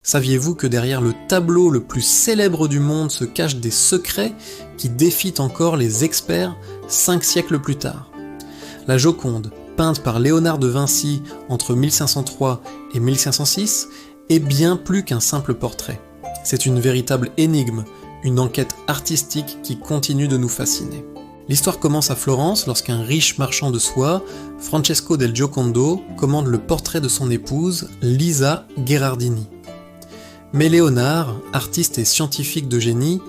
Saviez-vous que derrière le tableau le plus célèbre du monde se cachent des secrets qui défient encore les experts 5 siècles plus tard? La Joconde, peinte par Léonard de Vinci entre 1503 et 1506, est bien plus qu'un simple portrait. C'est une véritable énigme, une enquête artistique qui continue de nous fasciner. L'histoire commence à Florence lorsqu'un riche marchand de soie, Francesco del Giocondo, commande le portrait de son épouse, Lisa Gherardini. Mais Léonard, artiste et scientifique de génie,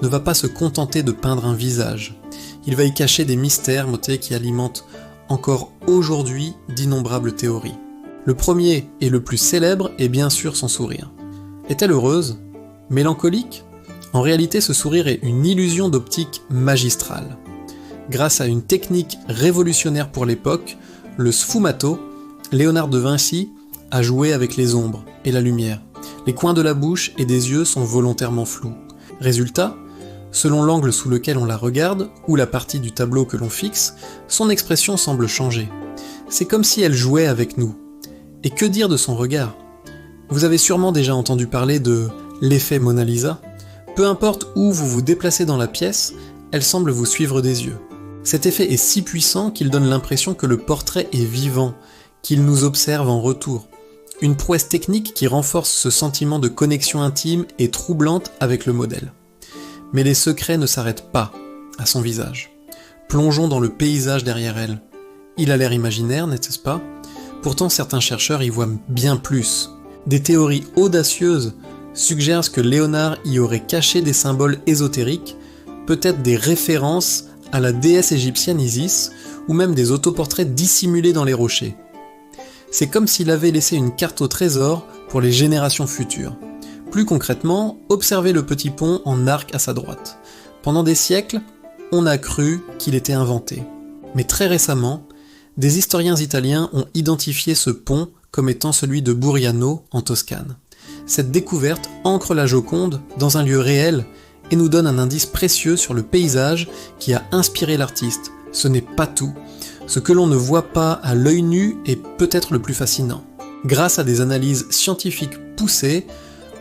ne va pas se contenter de peindre un visage. Il va y cacher des mystères qui alimentent encore aujourd'hui d'innombrables théories. Le premier et le plus célèbre est bien sûr son sourire. Est-elle heureuse? Mélancolique? En réalité, ce sourire est une illusion d'optique magistrale. Grâce à une technique révolutionnaire pour l'époque, le sfumato, Léonard de Vinci a joué avec les ombres et la lumière. Les coins de la bouche et des yeux sont volontairement flous. Résultat, selon l'angle sous lequel on la regarde, ou la partie du tableau que l'on fixe, son expression semble changer. C'est comme si elle jouait avec nous. Et que dire de son regard? Vous avez sûrement déjà entendu parler de l'effet Mona Lisa. Peu importe où vous vous déplacez dans la pièce, elle semble vous suivre des yeux. Cet effet est si puissant qu'il donne l'impression que le portrait est vivant, qu'il nous observe en retour. Une prouesse technique qui renforce ce sentiment de connexion intime et troublante avec le modèle. Mais les secrets ne s'arrêtent pas à son visage. Plongeons dans le paysage derrière elle. Il a l'air imaginaire, n'est-ce pas? Pourtant certains chercheurs y voient bien plus. Des théories audacieuses suggèrent que Léonard y aurait caché des symboles ésotériques, peut-être des références à la déesse égyptienne Isis, ou même des autoportraits dissimulés dans les rochers. C'est comme s'il avait laissé une carte au trésor pour les générations futures. Plus concrètement, observez le petit pont en arc à sa droite. Pendant des siècles, on a cru qu'il était inventé. Mais très récemment, des historiens italiens ont identifié ce pont comme étant celui de Buriano en Toscane. Cette découverte ancre la Joconde dans un lieu réel et nous donne un indice précieux sur le paysage qui a inspiré l'artiste. Ce n'est pas tout. Ce que l'on ne voit pas à l'œil nu est peut-être le plus fascinant. Grâce à des analyses scientifiques poussées,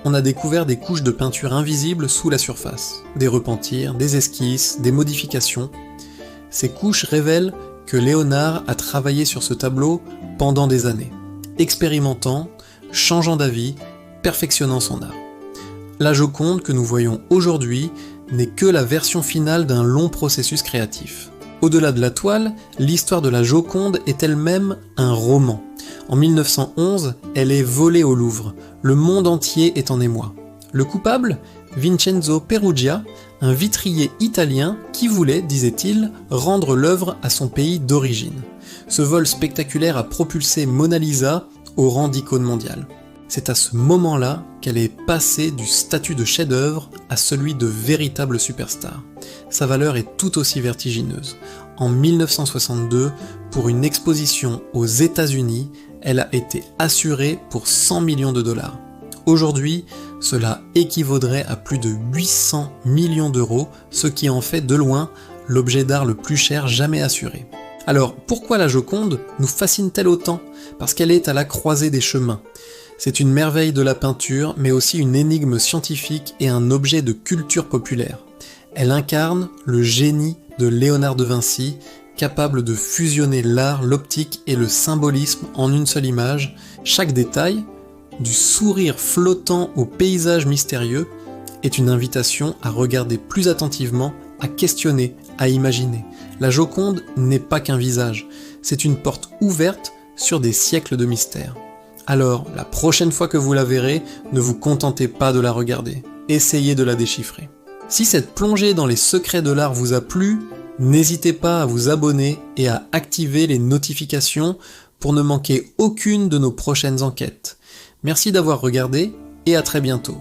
on a découvert des couches de peinture invisibles sous la surface, des repentirs, des esquisses, des modifications. Ces couches révèlent que Léonard a travaillé sur ce tableau pendant des années, expérimentant, changeant d'avis, perfectionnant son art. La Joconde que nous voyons aujourd'hui n'est que la version finale d'un long processus créatif. Au-delà de la toile, l'histoire de la Joconde est elle-même un roman. En 1911, elle est volée au Louvre. Le monde entier est en émoi. Le coupable? Vincenzo Perugia, un vitrier italien qui voulait, disait-il, rendre l'œuvre à son pays d'origine. Ce vol spectaculaire a propulsé Mona Lisa au rang d'icône mondiale. C'est à ce moment-là qu'elle est passée du statut de chef-d'œuvre à celui de véritable superstar. Sa valeur est tout aussi vertigineuse. En 1962, pour une exposition aux États-Unis, elle a été assurée pour 100 millions de dollars. Aujourd'hui, cela équivaudrait à plus de 800 millions d'euros, ce qui en fait de loin l'objet d'art le plus cher jamais assuré. Alors, pourquoi la Joconde nous fascine-t-elle autant? Parce qu'elle est à la croisée des chemins. C'est une merveille de la peinture, mais aussi une énigme scientifique et un objet de culture populaire. Elle incarne le génie de Léonard de Vinci, capable de fusionner l'art, l'optique et le symbolisme en une seule image. Chaque détail, du sourire flottant au paysage mystérieux, est une invitation à regarder plus attentivement, à questionner, à imaginer. La Joconde n'est pas qu'un visage, c'est une porte ouverte sur des siècles de mystère. Alors, la prochaine fois que vous la verrez, ne vous contentez pas de la regarder, essayez de la déchiffrer. Si cette plongée dans les secrets de l'art vous a plu, n'hésitez pas à vous abonner et à activer les notifications pour ne manquer aucune de nos prochaines enquêtes. Merci d'avoir regardé et à très bientôt.